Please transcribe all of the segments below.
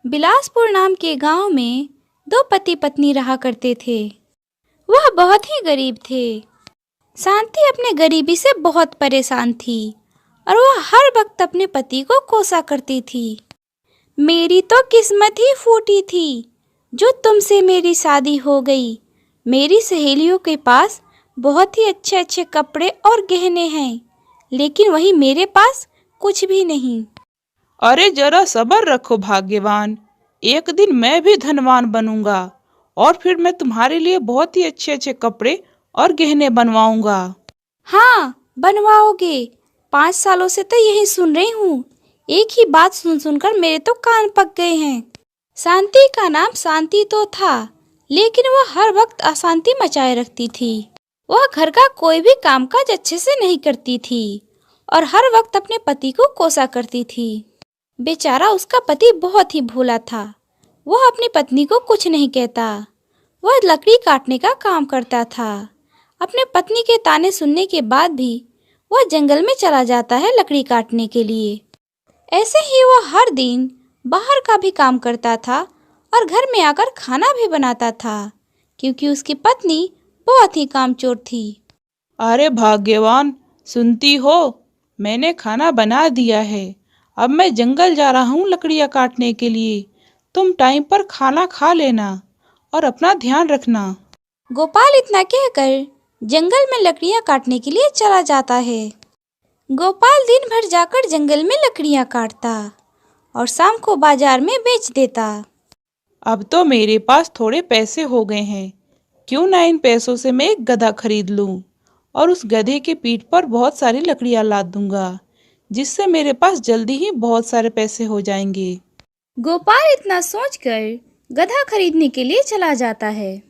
बिलासपुर नाम के गांव में दो पति पत्नी रहा करते थे। वह बहुत ही गरीब थे। शांति अपने गरीबी से बहुत परेशान थी और वह हर वक्त अपने पति को कोसा करती थी। मेरी तो किस्मत ही फूटी थी जो तुमसे मेरी शादी हो गई। मेरी सहेलियों के पास बहुत ही अच्छे अच्छे कपड़े और गहने हैं, लेकिन वही मेरे पास कुछ भी नहीं। अरे जरा सब्र रखो भाग्यवान, एक दिन मैं भी धनवान बनूंगा और फिर मैं तुम्हारे लिए बहुत ही अच्छे अच्छे कपड़े और गहने बनवाऊंगा। हाँ, बनवाओगे। 5 सालों से तो यही सुन रही हूँ। एक ही बात सुन सुनकर मेरे तो कान पक गए हैं। शांति का नाम शांति तो था, लेकिन वह हर वक्त अशांति मचाए रखती थी। वह घर का कोई भी कामकाज अच्छे से नहीं करती थी और हर वक्त अपने पति को कोसा करती थी। बेचारा उसका पति बहुत ही भोला था। वह अपनी पत्नी को कुछ नहीं कहता। वह लकड़ी काटने का काम करता था। अपने पत्नी के ताने सुनने के बाद भी वह जंगल में चला जाता है लकड़ी काटने के लिए। ऐसे ही वह हर दिन बाहर का भी काम करता था और घर में आकर खाना भी बनाता था, क्योंकि उसकी पत्नी बहुत ही कामचोर थी। अरे भाग्यवान, सुनती हो, मैंने खाना बना दिया है। अब मैं जंगल जा रहा हूँ लकड़ियाँ काटने के लिए। तुम टाइम पर खाना खा लेना और अपना ध्यान रखना। गोपाल इतना कहकर जंगल में लकड़ियाँ काटने के लिए चला जाता है। गोपाल दिन भर जाकर जंगल में लकड़ियाँ काटता और शाम को बाजार में बेच देता। अब तो मेरे पास थोड़े पैसे हो गए हैं, क्यों ना इन पैसों से मैं एक गधा खरीद लूं और उस गधे के पीठ पर बहुत सारी लकड़ियाँ लाद दूंगा, जिससे मेरे पास जल्दी ही बहुत सारे पैसे हो जाएंगे। गोपाल इतना सोचकर गधा खरीदने के लिए चला जाता है।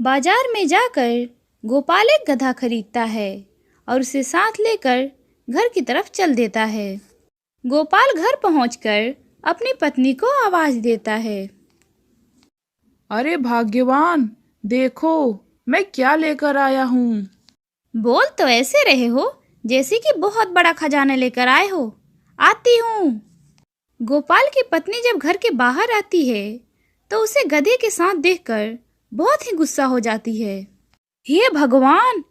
बाजार में जाकर गोपाल एक गधा खरीदता है और उसे साथ लेकर घर की तरफ चल देता है। गोपाल घर पहुंचकर अपनी पत्नी को आवाज देता है। अरे भाग्यवान, देखो मैं क्या लेकर आया हूँ। बोल तो ऐसे रहे हो जैसे कि बहुत बड़ा खजाना लेकर आए हो। आती हूँ। गोपाल की पत्नी जब घर के बाहर आती है तो उसे गधे के साथ देखकर बहुत ही गुस्सा हो जाती है। हे भगवान,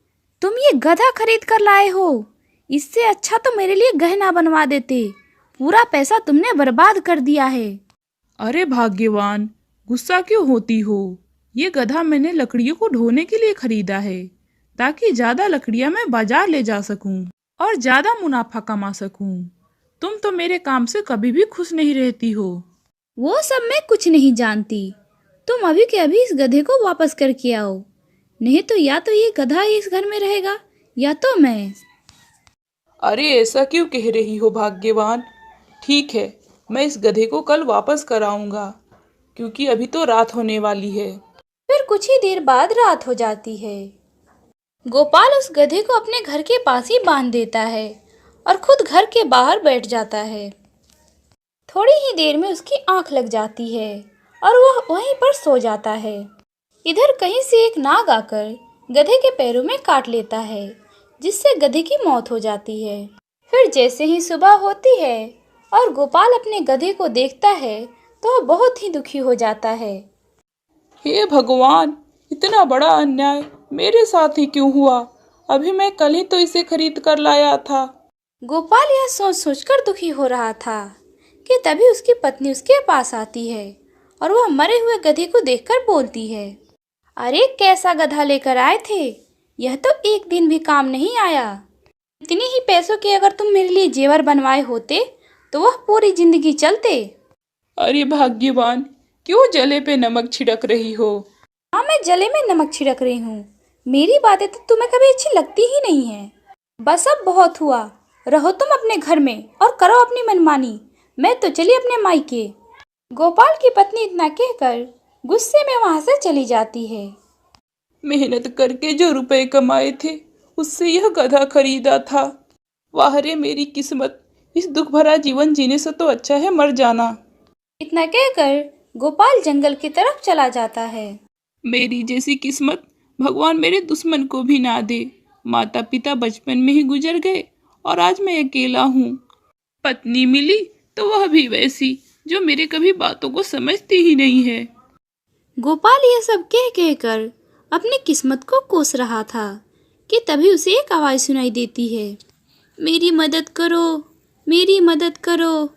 तुम ये गधा खरीद कर लाए हो। इससे अच्छा तो मेरे लिए गहना बनवा देते। पूरा पैसा तुमने बर्बाद कर दिया है। अरे भाग्यवान, गुस्सा क्यों होती हो? ये गधा मैंने लकड़ियों को ढोने के लिए खरीदा है, ताकि ज्यादा लकड़ियां मैं बाजार ले जा सकूं और ज्यादा मुनाफा कमा सकूं। तुम तो मेरे काम से कभी भी खुश नहीं रहती हो। वो सब मैं कुछ नहीं जानती। तुम अभी के अभी इस गधे को वापस करके आओ, नहीं तो या तो ये गधा इस घर में रहेगा या तो मैं। अरे ऐसा क्यों कह रही हो भाग्यवान? ठीक है, मैं इस गधे को कल वापस कराऊंगा, क्योंकि अभी तो रात होने वाली है। फिर कुछ ही देर बाद रात हो जाती है। गोपाल उस गधे को अपने घर के पास ही बांध देता है और खुद घर के बाहर बैठ जाता है। थोड़ी ही देर में उसकी आंख लग जाती है और वह वहीं पर सो जाता है। इधर कहीं से एक नाग आकर गधे के पैरों में काट लेता है, जिससे गधे की मौत हो जाती है। फिर जैसे ही सुबह होती है और गोपाल अपने गधे को देखता है तो वह बहुत ही दुखी हो जाता है। हे भगवान, इतना बड़ा अन्याय मेरे साथ ही क्यों हुआ? अभी मैं कल ही तो इसे खरीद कर लाया था। गोपाल यह सोच सोचकर दुखी हो रहा था कि तभी उसकी पत्नी उसके पास आती है और वह मरे हुए गधे को देखकर बोलती है, अरे कैसा गधा लेकर आए थे? यह तो एक दिन भी काम नहीं आया। इतनी ही पैसों के अगर तुम मेरे लिए जेवर बनवाए होते तो वह पूरी जिंदगी चलते। अरे भाग्यवान, क्यों जले पे नमक छिड़क रही हो? हाँ, मैं जले में नमक छिड़क रही हूँ। मेरी बातें तो तुम्हें कभी अच्छी लगती ही नहीं है। बस अब बहुत हुआ, रहो तुम अपने घर में और करो अपनी मनमानी। मैं तो चली अपने मायके। गोपाल की पत्नी इतना कहकर गुस्से में वहां से चली जाती है। मेहनत करके जो रुपए कमाए थे उससे यह गधा खरीदा था। वाह रे मेरी किस्मत, इस दुख भरा जीवन जीने से तो अच्छा है मर जाना। इतना कहकर गोपाल जंगल की तरफ चला जाता है। मेरी जैसी किस्मत भगवान मेरे दुश्मन को भी ना दे। माता पिता बचपन में ही गुजर गए और आज मैं अकेला हूँ। पत्नी मिली तो वह भी वैसी जो मेरे कभी बातों को समझती ही नहीं है। गोपाल यह सब कह कहकर अपनी किस्मत को कोस रहा था कि तभी उसे एक आवाज सुनाई देती है, मेरी मदद करो, मेरी मदद करो।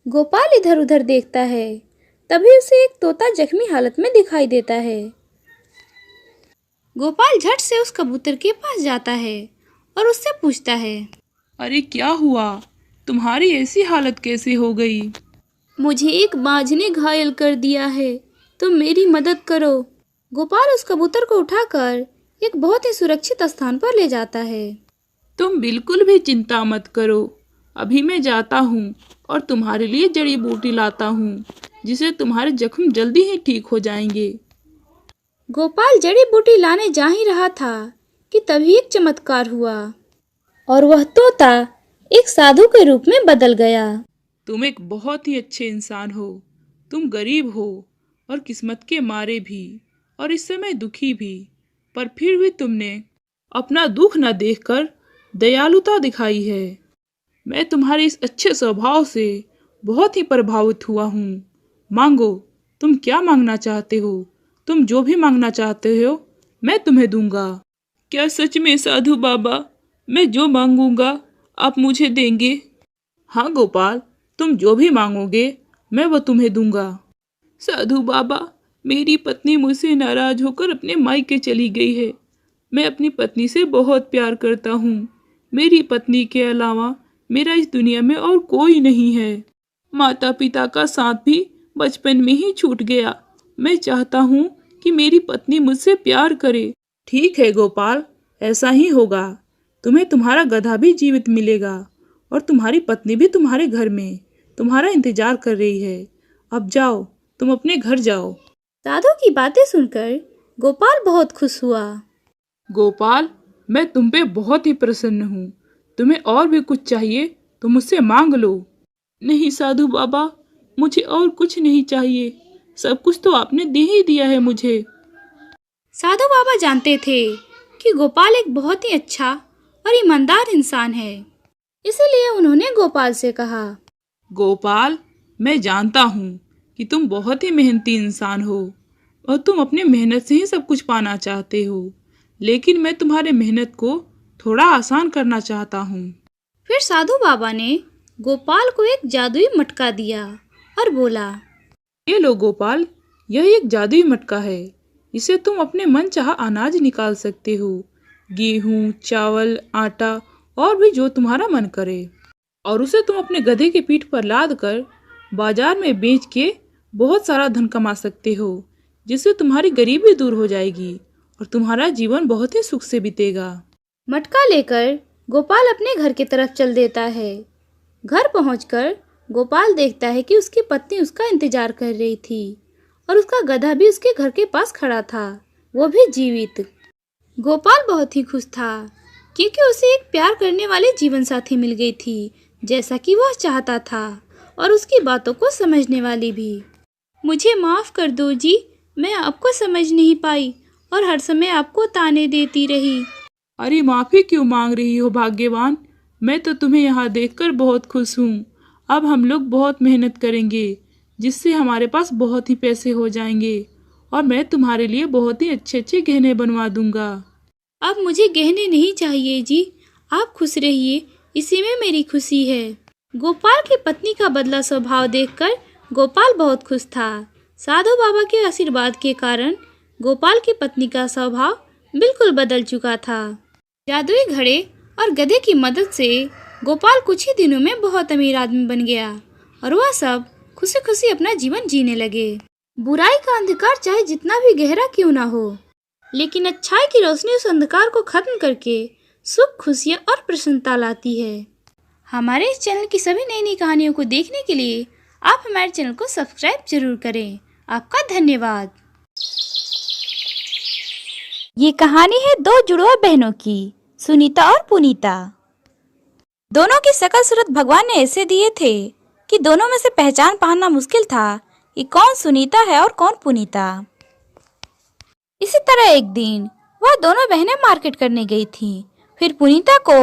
गोपाल इधर उधर देखता है, तभी उसे एक तोता जख्मी हालत में दिखाई देता है। गोपाल झट से उस कबूतर के पास जाता है और उससे पूछता है, अरे क्या हुआ, तुम्हारी ऐसी हालत कैसे हो गई? मुझे एक बाज ने घायल कर दिया है, तुम मेरी मदद करो। गोपाल उस कबूतर को उठाकर एक बहुत ही सुरक्षित स्थान पर ले जाता है। तुम बिल्कुल भी चिंता मत करो, अभी मैं जाता हूँ और तुम्हारे लिए जड़ी बूटी लाता हूँ, जिससे तुम्हारे जख्म जल्दी ही ठीक हो जाएंगे। गोपाल जड़ी बूटी लाने जा ही रहा था कि तभी एक चमत्कार हुआ और वह तोता एक साधु के रूप में बदल गया। तुम एक बहुत ही अच्छे इंसान हो, तुम गरीब हो और किस्मत के मारे भी और इस समय दुखी भी, पर फिर भी तुमने अपना दुख न देखकर दयालुता दिखाई है। मैं तुम्हारे इस अच्छे स्वभाव से बहुत ही प्रभावित हुआ हूँ। मांगो, तुम क्या मांगना चाहते हो? तुम जो भी मांगना चाहते हो मैं तुम्हें दूंगा। क्या सच में साधु बाबा, मैं जो मांगूंगा आप मुझे देंगे? हाँ गोपाल, तुम जो भी मांगोगे मैं वो तुम्हें दूंगा। साधु बाबा, मेरी पत्नी मुझसे नाराज होकर अपने मायके चली गई है। मैं अपनी पत्नी से बहुत प्यार करता हूँ। मेरी पत्नी के अलावा मेरा इस दुनिया में और कोई नहीं है। माता पिता का साथ भी बचपन में ही छूट गया। मैं चाहता हूँ कि मेरी पत्नी मुझसे प्यार करे। ठीक है गोपाल, ऐसा ही होगा। तुम्हें तुम्हारा गधा भी जीवित मिलेगा और तुम्हारी पत्नी भी तुम्हारे घर में तुम्हारा इंतजार कर रही है। अब जाओ, तुम अपने घर जाओ। साधु की बातें सुनकर गोपाल बहुत खुश हुआ। गोपाल, मैं तुम पे बहुत ही प्रसन्न हूँ। तुम्हें और भी कुछ चाहिए तो मुझसे मांग लो। नहीं साधु बाबा, मुझे और कुछ नहीं चाहिए, सब कुछ तो आपने दे ही दिया है मुझे। साधु बाबा जानते थे कि गोपाल एक बहुत ही अच्छा और ईमानदार इंसान है, इसीलिए उन्होंने गोपाल से कहा, गोपाल, मैं जानता हूँ कि तुम बहुत ही मेहनती इंसान हो और तुम अपने मेहनत से ही सब कुछ पाना चाहते हो, लेकिन मैं तुम्हारे मेहनत को थोड़ा आसान करना चाहता हूँ। फिर साधु बाबा ने गोपाल को एक जादुई मटका दिया और बोला, ये लो गोपाल, यह एक जादुई मटका है। इसे तुम अपने मन चाहा अनाज निकाल सकते हो, गेहूँ, चावल, आटा और भी जो तुम्हारा मन करे, और उसे तुम अपने गधे की पीठ पर लाद कर बाजार में बेच के बहुत सारा धन कमा सकते हो, जिससे तुम्हारी गरीबी दूर हो जाएगी और तुम्हारा जीवन बहुत ही सुख से बीतेगा। मटका लेकर गोपाल अपने घर की तरफ चल देता है। घर पहुंचकर गोपाल देखता है कि उसकी पत्नी उसका इंतजार कर रही थी और उसका गधा भी उसके घर के पास खड़ा था, वो भी जीवित। गोपाल बहुत ही खुश था क्योंकि उसे एक प्यार करने वाली जीवन साथी मिल गई थी, जैसा कि वह चाहता था, और उसकी बातों को समझने वाली भी। मुझे माफ कर दो जी, मैं आपको समझ नहीं पाई और हर समय आपको ताने देती रही। अरे माफी क्यों मांग रही हो भाग्यवान, मैं तो तुम्हें यहाँ देखकर बहुत खुश हूँ। अब हम लोग बहुत मेहनत करेंगे, जिससे हमारे पास बहुत ही पैसे हो जाएंगे और मैं तुम्हारे लिए बहुत ही अच्छे अच्छे गहने बनवा दूंगा। अब मुझे गहने नहीं चाहिए जी, आप खुश रहिए, इसी में मेरी खुशी है। गोपाल की पत्नी का बदला स्वभाव देखकर गोपाल बहुत खुश था। साधु बाबा के आशीर्वाद के कारण गोपाल की पत्नी का स्वभाव बिल्कुल बदल चुका था। जादुई घड़े और गधे की मदद से गोपाल कुछ ही दिनों में बहुत अमीर आदमी बन गया और वह सब खुशी खुशी अपना जीवन जीने लगे। बुराई का अंधकार चाहे जितना भी गहरा क्यों ना हो, लेकिन अच्छाई की रोशनी उस अंधकार को खत्म करके सुख, खुशियाँ और प्रसन्नता लाती है। हमारे इस चैनल की सभी नई नई कहानियों को देखने के लिए आप हमारे चैनल को सब्सक्राइब जरूर करें। आपका धन्यवाद। ये कहानी है दो जुड़वा बहनों की, सुनीता और पुनीता। दोनों की शकल सूरत भगवान ने ऐसे दिए थे कि दोनों में से पहचान पाना मुश्किल था कि कौन सुनीता है और कौन पुनीता। इसी तरह एक दिन वह दोनों बहनें मार्केट करने गई थीं। फिर पुनीता को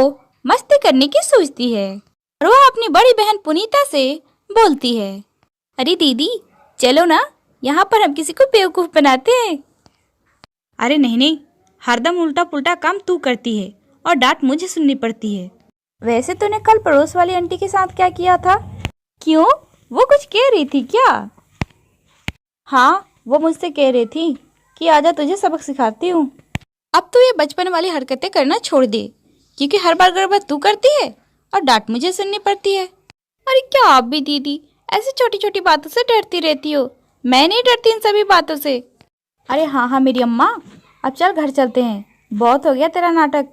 मस्ती करने की सोचती है और वह अपनी बड़ी बहन पुनीता से बोलती है, अरे दीदी चलो ना, यहाँ पर हम किसी को बेवकूफ बनाते हैं। अरे नहीं नहीं, हरदम उल्टा पुल्टा काम तू करती है और डांट मुझे सुननी पड़ती है। वैसे तूने कल पड़ोस वाली आंटी के साथ क्या किया था? क्यों, वो कुछ कह रही थी क्या? हाँ, वो मुझसे कह रही थी कि आजा तुझे सबक सिखाती हूँ। अब तो ये बचपन वाली हरकतें करना छोड़ दे, क्योंकि हर बार गड़बड़ तू करती है और डांट मुझे सुननी पड़ती है। अरे क्या आप भी दीदी ऐसी छोटी छोटी बातों से डरती रहती हो? मैं नहीं डरती इन सभी बातों से। अरे हाँ हाँ मेरी अम्मा, अब चल घर चलते हैं, बहुत हो गया तेरा नाटक।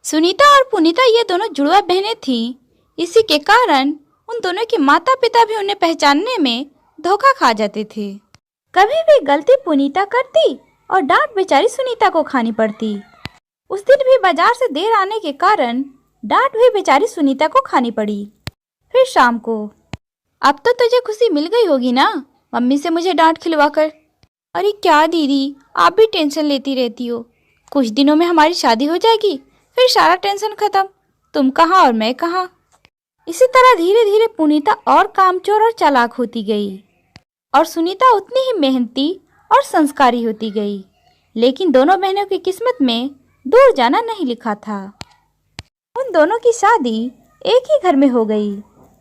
सुनीता और पुनीता ये दोनों जुड़वा बहनें थीं। इसी के कारण उन दोनों के माता पिता भी उन्हें पहचानने में धोखा खा जाते थे। कभी भी गलती पुनीता करती और डांट बेचारी सुनीता को खानी पड़ती। उस दिन भी बाजार से देर आने के कारण डांट भी बेचारी सुनीता को खानी पड़ी। फिर शाम को, अब तो तुझे खुशी मिल गई होगी ना मम्मी से मुझे डांट खिलवाकर। अरे क्या दीदी, आप भी टेंशन लेती रहती हो। कुछ दिनों में हमारी शादी हो जाएगी, फिर सारा टेंशन खत्म, तुम कहाँ और मैं कहाँ। इसी तरह धीरे धीरे पुनीता और कामचोर और चालाक होती गई और सुनीता उतनी ही मेहनती और संस्कारी होती गई। लेकिन दोनों बहनों की किस्मत में दूर जाना नहीं लिखा था। उन दोनों की शादी एक ही घर में हो गई।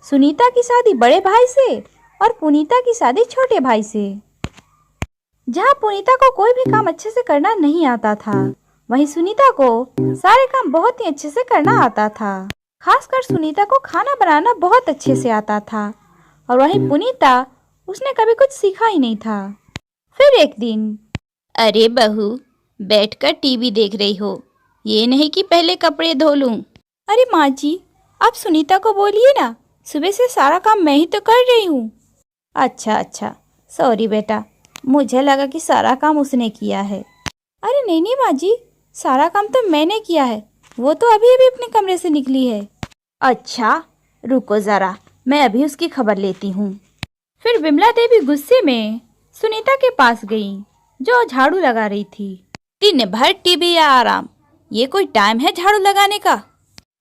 सुनीता की शादी बड़े भाई से और पुनीता की शादी छोटे भाई से। जहाँ पुनीता को कोई भी काम अच्छे से करना नहीं आता था, वहीं सुनीता को सारे काम बहुत ही अच्छे से करना आता था। खासकर सुनीता को खाना बनाना बहुत अच्छे से आता था और वहीं पुनीता, उसने कभी कुछ सीखा ही नहीं था। फिर एक दिन, अरे बहू बैठकर टीवी देख रही हो, ये नहीं कि पहले कपड़े धो लूं। अरे माँ जी, आप सुनीता को बोलिए ना, सुबह से सारा काम मैं ही तो कर रही हूँ। अच्छा अच्छा, सॉरी बेटा, मुझे लगा कि सारा काम उसने किया है। अरे नहीं नहीं माँ जी, सारा काम तो मैंने किया है, वो तो अभी अभी अपने कमरे से निकली है। अच्छा रुको ज़रा, मैं अभी उसकी खबर लेती हूँ। फिर विमला देवी गुस्से में सुनीता के पास गई, जो झाड़ू लगा रही थी। दिन भर टीवी या आराम, ये कोई टाइम है झाड़ू लगाने का?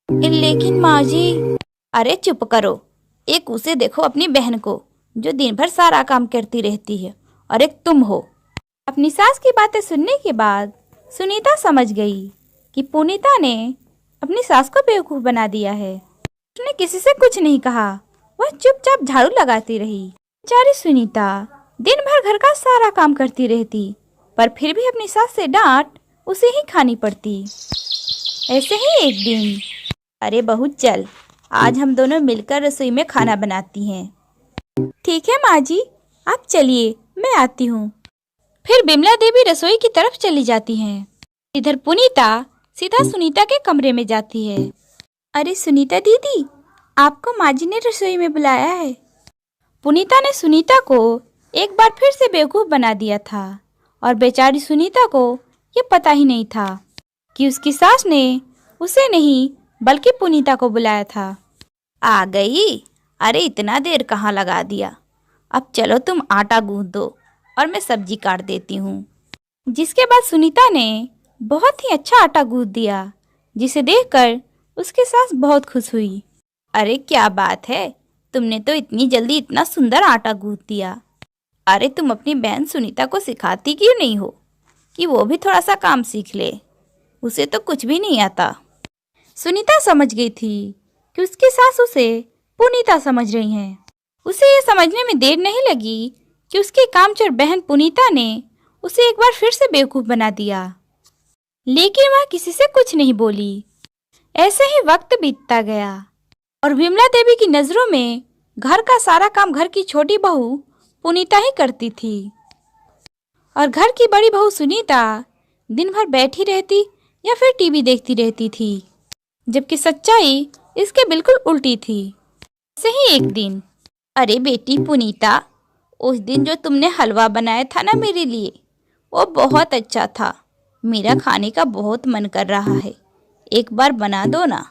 लेकिन माँ जी। अरे चुप करो, एक उसे देखो अपनी बहन को, जो दिन भर सारा काम करती रहती है, और एक तुम हो। अपनी सास की बातें सुनने के बाद सुनीता समझ गई कि पुनीता ने अपनी सास को बेवकूफ बना दिया है। उसने किसी से कुछ नहीं कहा, वह चुपचाप झाड़ू लगाती रही। बेचारी सुनीता दिन भर घर का सारा काम करती रहती, पर फिर भी अपनी सास से डांट उसे ही खानी पड़ती। ऐसे ही एक दिन, अरे बहू चल, आज हम दोनों मिलकर रसोई में खाना बनाती हैं। ठीक है माँ जी, आप चलिए, मैं आती हूँ। फिर बिमला देवी रसोई की तरफ चली जाती हैं। इधर पुनीता सीधा सुनीता के कमरे में जाती है। अरे सुनीता दीदी, आपको माँ जी ने रसोई में बुलाया है। पुनीता ने सुनीता को एक बार फिर से बेवकूफ बना दिया था और बेचारी सुनीता को ये पता ही नहीं था कि उसकी सास ने उसे नहीं बल्कि पुनीता को बुलाया था। आ गई? अरे इतना देर कहाँ लगा दिया, अब चलो तुम आटा गूंथ दो और मैं सब्जी काट देती हूँ। जिसके बाद सुनीता ने बहुत ही अच्छा आटा गूंथ दिया, जिसे देखकर उसकी सास बहुत खुश हुई। अरे क्या बात है, तुमने तो इतनी जल्दी इतना सुंदर आटा गूंथ दिया। अरे तुम अपनी बहन सुनीता को सिखाती क्यों नहीं हो कि वो भी थोड़ा सा काम सीख ले, उसे तो कुछ भी नहीं आता। सुनीता समझ गई थी कि उसकी सास उसे पुनीता समझ रही हैं। उसे ये समझने में देर नहीं लगी कि उसकी कामचोर बहन पुनीता ने उसे एक बार फिर से बेवकूफ बना दिया, लेकिन वह किसी से कुछ नहीं बोली। ऐसे ही वक्त बीतता गया और विमला देवी की नजरों में घर का सारा काम घर की छोटी बहू पुनीता ही करती थी और घर की बड़ी बहू सुनीता दिन भर बैठी रहती या फिर टीवी देखती रहती थी, जबकि सच्चाई इसके बिल्कुल उल्टी थी। ऐसे ही एक दिन, अरे बेटी पुनीता, उस दिन जो तुमने हलवा बनाया था ना मेरे लिए, वो बहुत अच्छा था। मेरा खाने का बहुत मन कर रहा है, एक बार बना दो ना।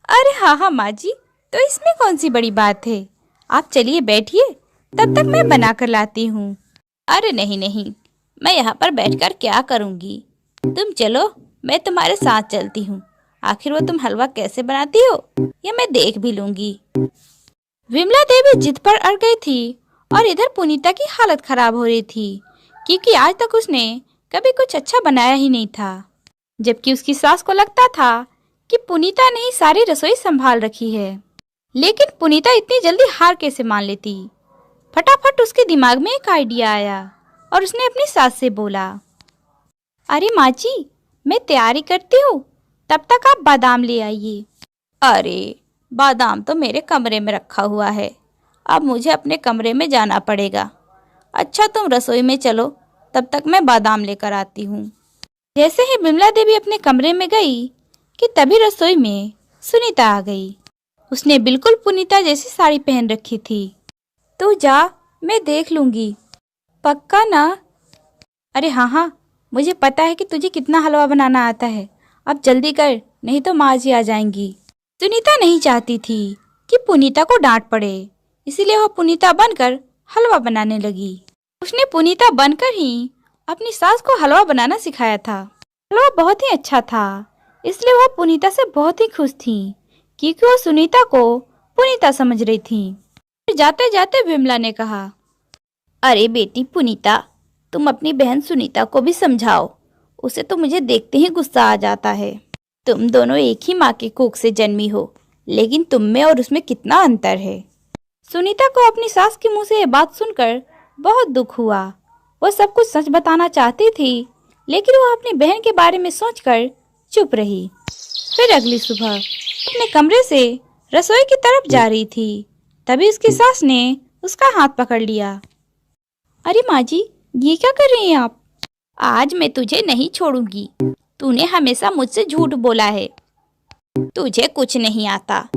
अरे हाँ हाँ माँ जी, तो इसमें कौन सी बड़ी बात है, आप चलिए बैठिए, तब तक मैं बना कर लाती हूँ। अरे नहीं नहीं, मैं यहाँ पर बैठकर क्या करूँगी, तुम चलो, मैं तुम्हारे साथ चलती हूँ, आखिर वो तुम हलवा कैसे बनाती हो ये मैं देख भी लूंगी। विमला देवी जिद पर अड़ गई थी और इधर पुनीता की हालत खराब हो रही थी, क्योंकि आज तक उसने कभी कुछ अच्छा बनाया ही नहीं था। जबकि उसकी सास को लगता था कि पुनीता ने ही सारी रसोई संभाल रखी है। लेकिन पुनीता इतनी जल्दी हार कैसे मान लेती। फटाफट उसके दिमाग में एक आइडिया आया और उसने अपनी सास से बोला, अरे माँ जी, मैं तैयारी करती हूँ, तब तक आप बादाम ले आइए। अरे, बादाम तो मेरे कमरे में रखा हुआ है, अब मुझे अपने कमरे में जाना पड़ेगा। अच्छा, तुम रसोई में चलो, तब तक मैं बादाम लेकर आती हूँ। जैसे ही बिमला देवी अपने कमरे में गई कि तभी रसोई में सुनीता आ गई। उसने बिल्कुल पुनीता जैसी साड़ी पहन रखी थी। तू जा, मैं देख लूंगी। पक्का ना? अरे हाँ हाँ, मुझे पता है कि तुझे कितना हलवा बनाना आता है। अब जल्दी कर, नहीं तो माँ जी आ जाएंगी। सुनीता नहीं चाहती थी कि पुनीता को डांट पड़े, इसीलिए वह पुनीता बनकर हलवा बनाने लगी। उसने पुनीता बनकर ही अपनी सास को हलवा बनाना सिखाया था। हलवा बहुत ही अच्छा था, इसलिए वह पुनीता से बहुत ही खुश थी, क्योंकि वो सुनीता को पुनीता समझ रही थी। जाते जाते विमला ने कहा, अरे बेटी पुनीता, तुम अपनी बहन सुनीता को भी समझाओ, उसे तो मुझे देखते ही गुस्सा आ जाता है। तुम दोनों एक ही माँ के कोख से जन्मी हो, लेकिन तुम में और उसमें कितना अंतर है। सुनीता को अपनी सास के मुंह से ये बात सुनकर बहुत दुख हुआ। वह सब कुछ सच बताना चाहती थी, लेकिन वह अपनी बहन के बारे में सोचकर चुप रही। फिर अगली सुबह अपने कमरे से रसोई की तरफ जा रही थी, तभी उसकी सास ने उसका हाथ पकड़ लिया। अरे माँ जी, ये क्या कर रही हैं आप? आज मैं तुझे नहीं छोड़ूंगी। तूने हमेशा मुझसे झूठ बोला है। तुझे कुछ नहीं आता।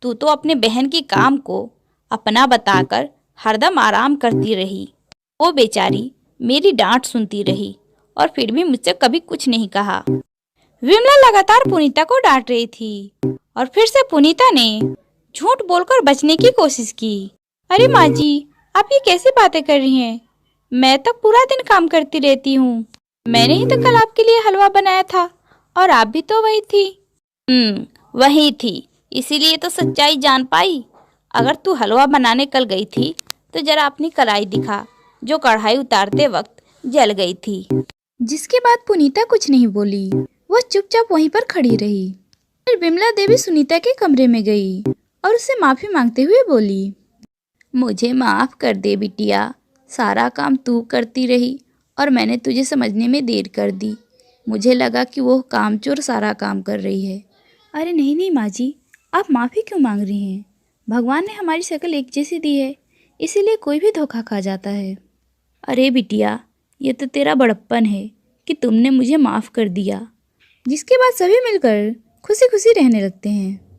तू तो अपने बहन के काम को अपना बताकर हरदम आराम करती रही। वो बेचारी मेरी डांट सुनती रही और फिर भी मुझसे कभी कुछ नहीं कहा। विमला लगातार पुनीता को डांट रही थी और फिर से पुनीता ने झूठ बोलकर बचने की कोशिश की। अरे माँ जी, आप ये कैसी बातें कर रही हैं? मैं तो पूरा दिन काम करती रहती हूँ। मैंने ही तो कल आपके लिए हलवा बनाया था और आप भी तो वही थी। वही थी, इसीलिए तो सच्चाई जान पाई। अगर तू हलवा बनाने कल गई थी तो जरा अपनी कढ़ाई दिखा, जो कढ़ाई उतारते वक्त जल गई थी। जिसके बाद पुनीता कुछ नहीं बोली, वह चुपचाप वहीं पर खड़ी रही। फिर बिमला देवी सुनीता के कमरे में गई और उससे माफी मांगते हुए बोली, मुझे माफ कर दे बिटिया, सारा काम तू करती रही और मैंने तुझे समझने में देर कर दी। मुझे लगा कि वो कामचोर सारा काम कर रही है। अरे नहीं नहीं माँ जी, आप माफ़ी क्यों मांग रही हैं? भगवान ने हमारी शक्ल एक जैसी दी है, इसीलिए कोई भी धोखा खा जाता है। अरे बिटिया, ये तो तेरा बड़प्पन है कि तुमने मुझे माफ़ कर दिया। जिसके बाद सभी मिलकर खुशी खुशी रहने लगते हैं।